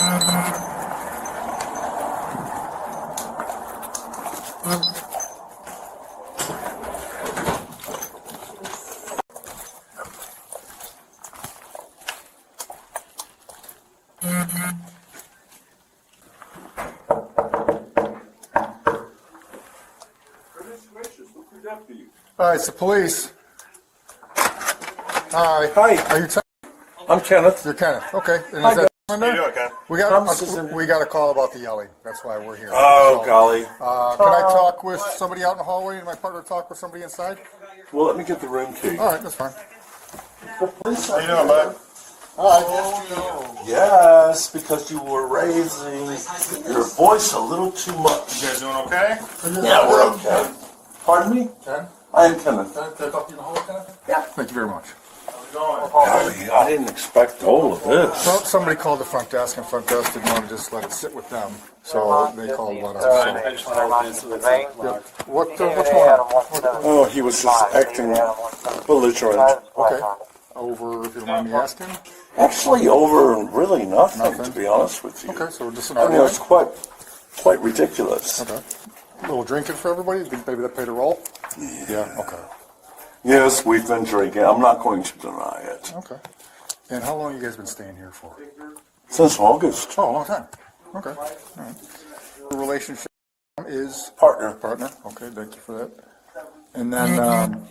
Hi, it's the police. Hi. Hi. Are you? I'm Kenneth. You're Kenneth. Okay. And Hi, is that guys. in there? How you doing, Ken? We got a call about the yelling. That's why we're here. Oh, golly. Can I talk with somebody out in the hallway and my partner talk with somebody inside? Well, let me get the room key. All right, that's fine. How you doing, bud? Hi. Yes, because you were raising your voice a little too much. You guys doing okay? Yeah, we're okay. Pardon me? Ken? I am Kenneth. Can I talk to you in the hallway, Ken? Yeah. Thank you very much. Golly, I didn't expect all of this. Well, somebody called the front desk, and front desk didn't want to just let it sit with them, so they called let us. I just want to hold this. What's going on? Oh, he was just acting belligerent. Okay. Over, if you don't mind me asking. Actually, over really nothing, to be honest with you. Okay, so just an I mean, it was argument. quite ridiculous. Okay. A little drinking for everybody? Think maybe that played a role? Yeah. Okay. Yes, we've been drinking. I'm not going to deny it. Okay. And how long you guys been staying here for? Since August. Oh, a long time. Okay. All right. The relationship is Partner. partner. Okay, thank you for that. And then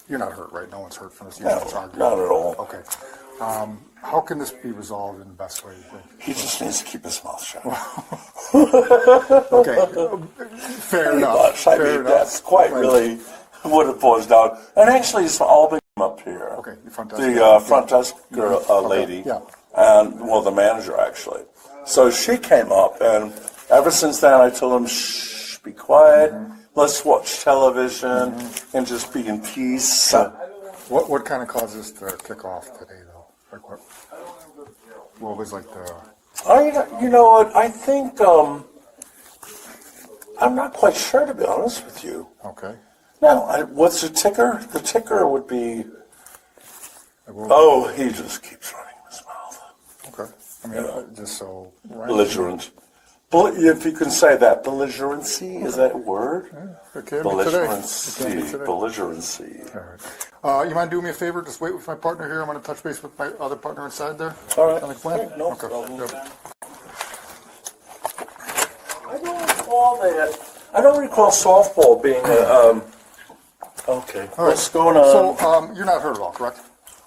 you're not hurt, right? No one's hurt from this. No, not at all. Okay. How can this be resolved in the best way, you think? He just needs to keep his mouth shut. Okay. Fair enough. Much. I mean, that's quite really what it boils down. And actually, it's all been up here. Okay, the front desk. The front desk girl, lady, Yeah. and well, the manager actually. So she came up, and ever since then, I told him, "Shh, be quiet. Let's watch television and just be in peace." What kind of caused this to kick off today, though? Like what was like the... You know what? I think I'm not quite sure, to be honest with you. Okay. No, what's the ticker? The ticker would be. Oh, he just keeps running his mouth. Okay. I mean, just so... Right? Belligerent. If you can say that, belligerency, is that a word? Yeah, it can be today. Belligerency. It can be today. Belligerency. All right. You mind doing me a favor? Just wait with my partner here. I'm going to touch base with my other partner inside there. All right. Sound like a plan? No Okay. problem. Yep. I don't recall that. I don't recall softball being a. Okay. All right. What's going on? So, you're not hurt at all, correct?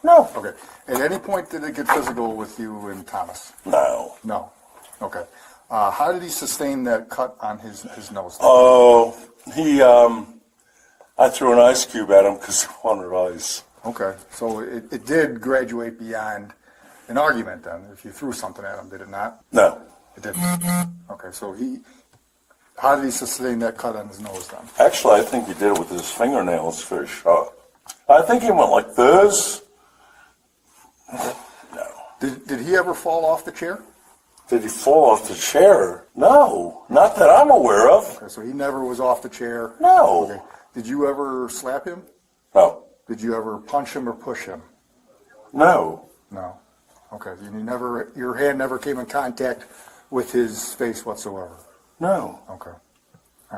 No. Okay. At any point did it get physical with you and Thomas? No. No. Okay. How did he sustain that cut on his nose? Oh, I threw an ice cube at him because he wanted ice. Okay. So it did graduate beyond an argument then, if you threw something at him, did it not? No. It didn't. Okay. So how did he sustain that cut on his nose then? Actually, I think he did it with his fingernails very sharp. I think he went like this. Okay. No. Did he ever fall off the chair? Did he fall off the chair? No, not that I'm aware of. Okay, so he never was off the chair? No. Okay. Did you ever slap him? No. Did you ever punch him or push him? No. No. Okay. Your hand never came in contact with his face whatsoever? No. Okay. All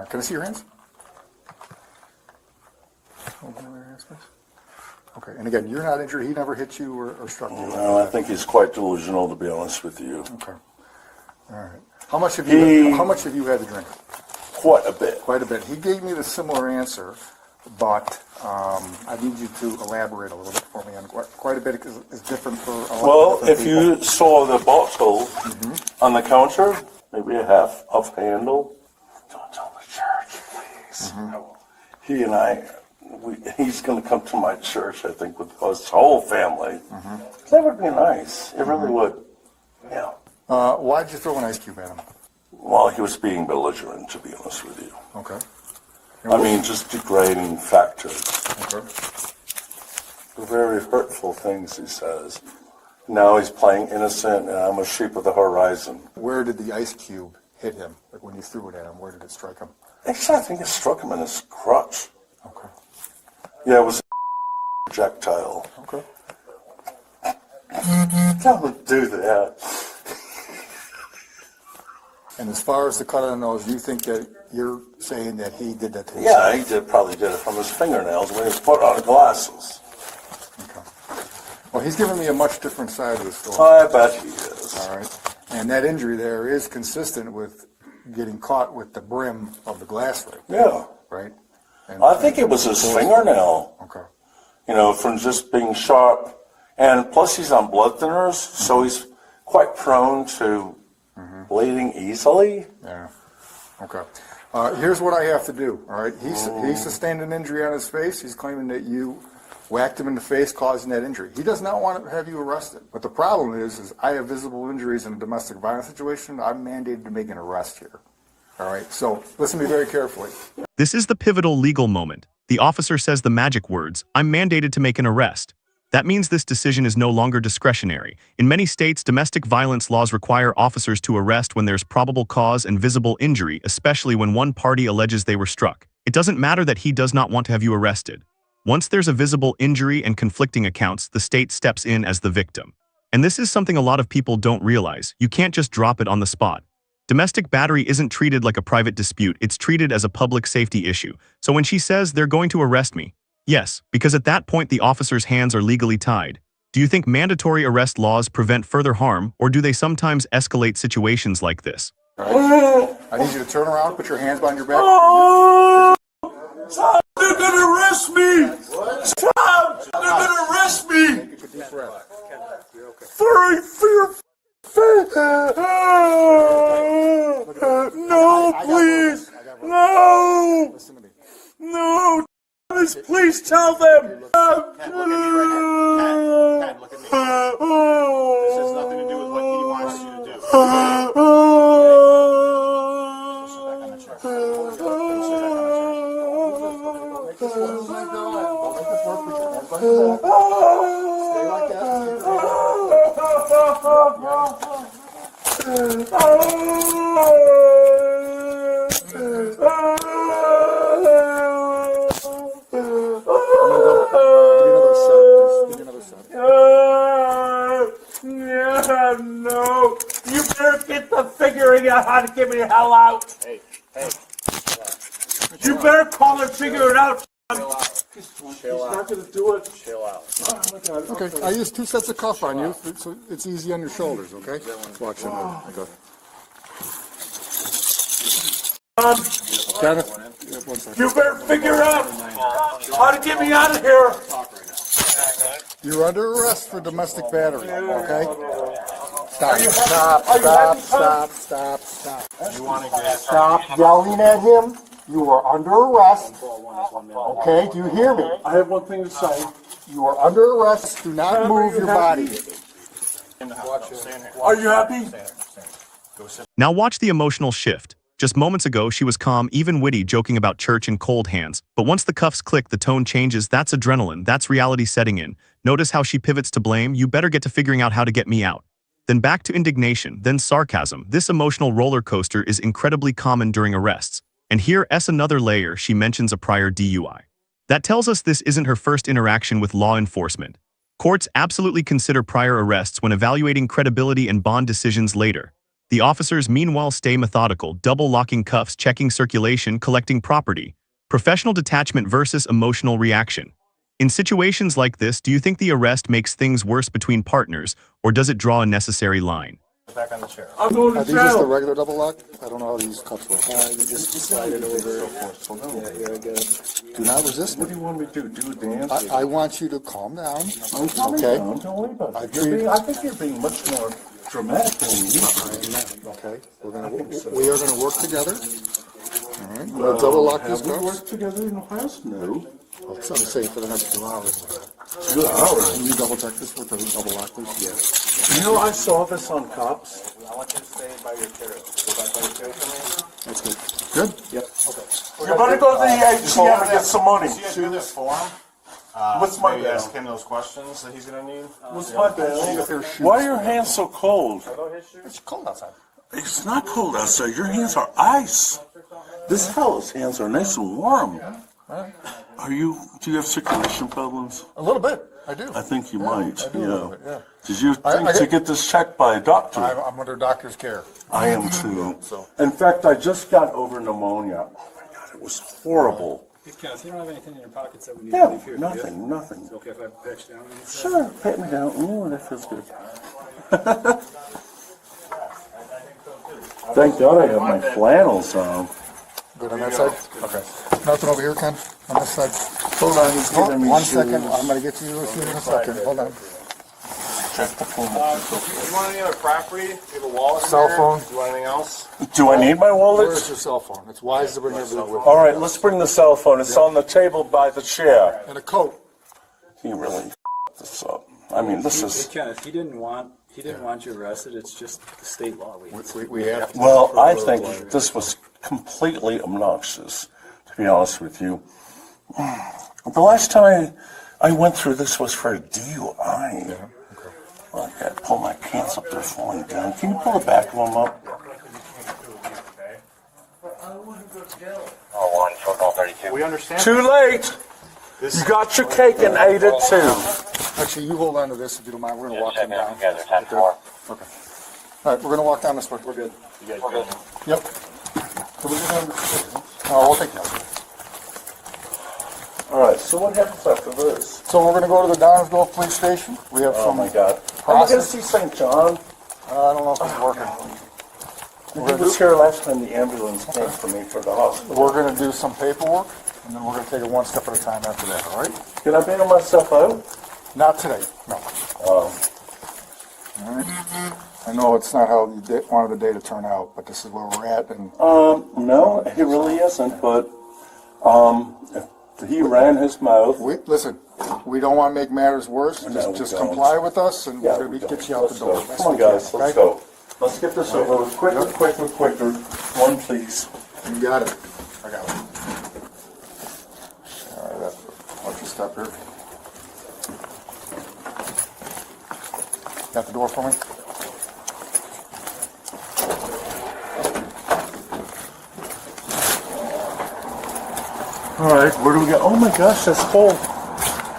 right. Can I see your hands? Open your hands, please. Okay. And again, you're not injured. He never hit you or struck you? No, I think he's quite delusional, to be honest with you. Okay. All right. How much have you had to drink? Quite a bit. Quite a bit. He gave me the similar answer, but I need you to elaborate a little bit for me on quite a bit is different for a lot Well, of different if people. you saw the bottle on the counter, maybe a half of handle. Don't tell the church, please. He and I, he's going to come to my church, I think, with his whole family. That would be nice. It really would. Yeah. Why'd you throw an ice cube at him? Well, he was being belligerent, to be honest with you. Okay. I mean, just degrading factors. Okay. Very hurtful things he says. Now he's playing innocent, and I'm a sheep of the horizon. Where did the ice cube hit him? Like when you threw it at him, where did it strike him? Actually, I think it struck him in his crotch. Okay. Yeah, it was a projectile. Okay. Don't do that. And as far as the cut on the nose, you think that you're saying that he did that to himself? Yeah, he probably did it from his fingernails when he put on the glasses. Okay. Well, he's giving me a much different side of the story. I bet he is. All right. And that injury there is consistent with getting caught with the brim of the glass right there, Yeah. right? And, I think it was his fingernail, Okay. you know, from just being sharp. And plus he's on blood thinners, so he's quite prone to bleeding easily. Yeah. Okay. Here's what I have to do, all right? He sustained an injury on his face. He's claiming that you whacked him in the face, causing that injury. He does not want to have you arrested. But the problem is I have visible injuries in a domestic violence situation. I'm mandated to make an arrest here. All right? So listen to me very carefully. This is the pivotal legal moment. The officer says the magic words, "I'm mandated to make an arrest." That means this decision is no longer discretionary. In many states, domestic violence laws require officers to arrest when there's probable cause and visible injury, especially when one party alleges they were struck. It doesn't matter that he does not want to have you arrested. Once there's a visible injury and conflicting accounts, the state steps in as the victim. And this is something a lot of people don't realize. You can't just drop it on the spot. Domestic battery isn't treated like a private dispute, it's treated as a public safety issue. So when she says they're going to arrest me, yes, because at that point the officer's hands are legally tied. Do you think mandatory arrest laws prevent further harm, or do they sometimes escalate situations like this? All right? I need you to turn around, put your hands behind your back. Stop! They're gonna arrest me! Stop! They're gonna arrest me! Take a deep breath. For your face! No, please! No! Listen to me. No! Please tell them! Ken, look at me right here. Ken, look at me. This has nothing to do with what he wants you to do. Sit back on the chair. Sit back No! You better get the figuring out how to get me the hell out! Hey. You better call and figure it out! Chill out. Not gonna do it. Chill out. Okay, I use 2 sets of cuff on you, so it's easy on your shoulders, okay? Watch him. Go. Kenneth, one second. You better figure out how to get me out of here! You're under arrest for domestic battery, okay? Stop. You want to get... Stop yelling at him. You are under arrest. Okay, do you hear me? I have one thing to say. You are under arrest. Do not move your body. Are you happy? Now watch the emotional shift. Just moments ago, she was calm, even witty, joking about church and cold hands. But once the cuffs click, the tone changes. That's adrenaline. That's reality setting in. Notice how she pivots to blame. You better get to figuring out how to get me out. Then back to indignation, then sarcasm. This emotional roller coaster is incredibly common during arrests. And here is another layer. She mentions a prior DUI. That tells us this isn't her first interaction with law enforcement. Courts absolutely consider prior arrests when evaluating credibility and bond decisions later. The officers meanwhile stay methodical, double-locking cuffs, checking circulation, collecting property. Professional detachment versus emotional reaction. In situations like this, do you think the arrest makes things worse between partners, or does it draw a necessary line? Back on the chair. I'm going Are to these just the jail! regular double lock? I don't know how these cuffs work. You just slide it over. Yeah, I get it. Do not resist What do me. you want me to do? Do a dance? I want you to calm down. I'm calming Okay. down. Don't worry about I it. treat- I think you're being much more dramatic than you used to be. Okay, we are gonna work together. All right, we're gonna double lock these Have we cuffs. worked together in the past? No. I'm saying for the next 2 hours. 2 hours. Can you double check this with the double lock, please? Yes. You know, I saw this on Cops. I want you to stay by your chair. Go back by your chair for me. That's good. Good? Yep. Okay. You better go to the ATM and get some money. Is he gonna do this for him? What's my Maybe bail? ask him those questions that he's gonna need. What's my bail? Why are your hands so cold? It's cold outside. It's not cold outside. Your hands are ice. This fellow's hands are nice and warm. Do you have circulation problems? A little bit. I do. I think you Yeah, might. I do a little bit, yeah. Did you I think to get this checked by a doctor? I'm under doctor's care. I am too. So- In fact, I just got over pneumonia. Oh my God, it was horrible. Hey, Kenneth, you don't have anything in your pockets that we need Yeah, to leave here? do you? nothing. Is it okay if I patch down anything? Sure, pat me down. Ooh, that feels good. Thank God I have my flannels on. Good on that side? Okay. Nothing over here, Ken? On this side? Hold on, he's Hold giving me one shoes. second. I'm going to get you those shoes in a second. Hold on. You want any other property? You have a wallet in Cell there? phone. Do you want anything else? Do I need my wallet? Where's your cell phone? It's wise to bring everything with you. All right, let's bring the cell phone. It's on the table by the chair. And a coat. He really f***ed this up. I mean, this Hey, is... Kenneth, he didn't want you arrested. It's just the state law. We have to. Well, I think this was completely obnoxious, to be honest with you. The last time I went through this was for a DUI. Yeah, okay. Well, I gotta pull my pants up, they're falling down. Can you pull the back of them up? We understand. Too late! You got your cake and ate it too. Actually, you hold on to this if you don't mind. We're going to walk them down. Yeah, there's 10 more. Okay. All right, we're going to walk down this way. We're good. You guys good? Yep. So we can oh, we'll take that. All right, so what happens after this? So we're going to go to the Downsville Police Station. We have Oh some. my God. Am I gonna process. see St. John? I don't know if it's working. He was here last time the ambulance came for me for the hospital. We're going to do some paperwork, and then we're going to take it one step at a time after that, all right? Can I bail myself out? Not today, no. Oh. All right. I know it's not how you wanted the day to turn out, but this is where we're at, and No, he really isn't, but, if he ran his mouth. listen, we don't want to make matters worse. No, we Just don't. comply with us, and Yeah, we're we going to don't. get you out Let's the door. go. Best Come on, we can, guys, let's okay? go. Let's get this over with. Quicker. One, please. You got it. I got it. All right, I'll just stop here. Got the door for me? All right, where do we go? Oh my gosh, that's cold.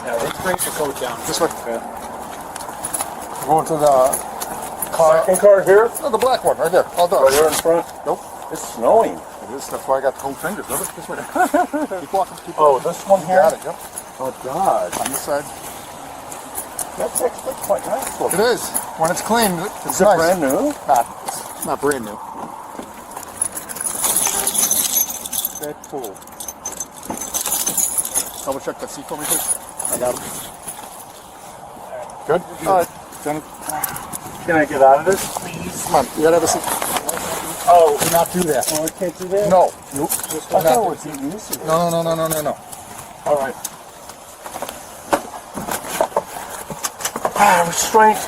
Yeah, let's break the coat down. This way. We're going to the car. Second car here? No, the black one, right there. All done. Right here in front? Nope. It's snowing. It is. That's why I got the cold fingers. Look, this way. Keep walking. Keep Oh, walking. this one You here? got it. Yep. Oh God. On this side. That's actually quite nice. It is. When it's clean, it's Is it nice. brand new? It's not brand new. That cool. Double check that seat for me, please. I got it. Good? All right. Then, Can I get out of this, please? come on. You gotta have a seat. Oh, Do not do that. I can't do that? No. Nope. I thought it was easy. No. All right. Restraint.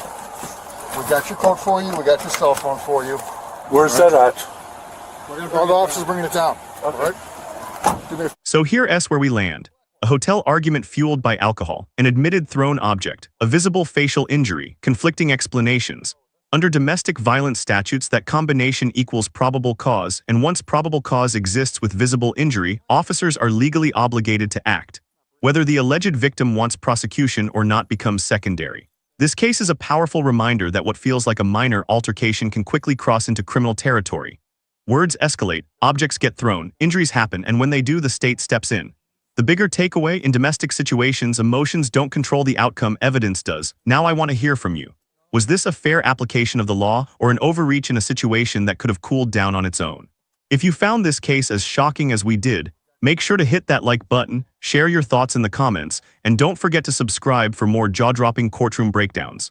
We got your coat for you. We got your cell phone for you. Where's that at? All the officers bringing it down. All right? Do me a So here's where we land. A hotel argument fueled by alcohol, an admitted thrown object, a visible facial injury, conflicting explanations. Under domestic violence statutes, that combination equals probable cause, and once probable cause exists with visible injury, officers are legally obligated to act. Whether the alleged victim wants prosecution or not becomes secondary. This case is a powerful reminder that what feels like a minor altercation can quickly cross into criminal territory. Words escalate, objects get thrown, injuries happen, and when they do, the state steps in. The bigger takeaway: in domestic situations, emotions don't control the outcome, evidence does. Now I want to hear from you. Was this a fair application of the law, or an overreach in a situation that could have cooled down on its own? If you found this case as shocking as we did, make sure to hit that like button, share your thoughts in the comments, and don't forget to subscribe for more jaw-dropping courtroom breakdowns.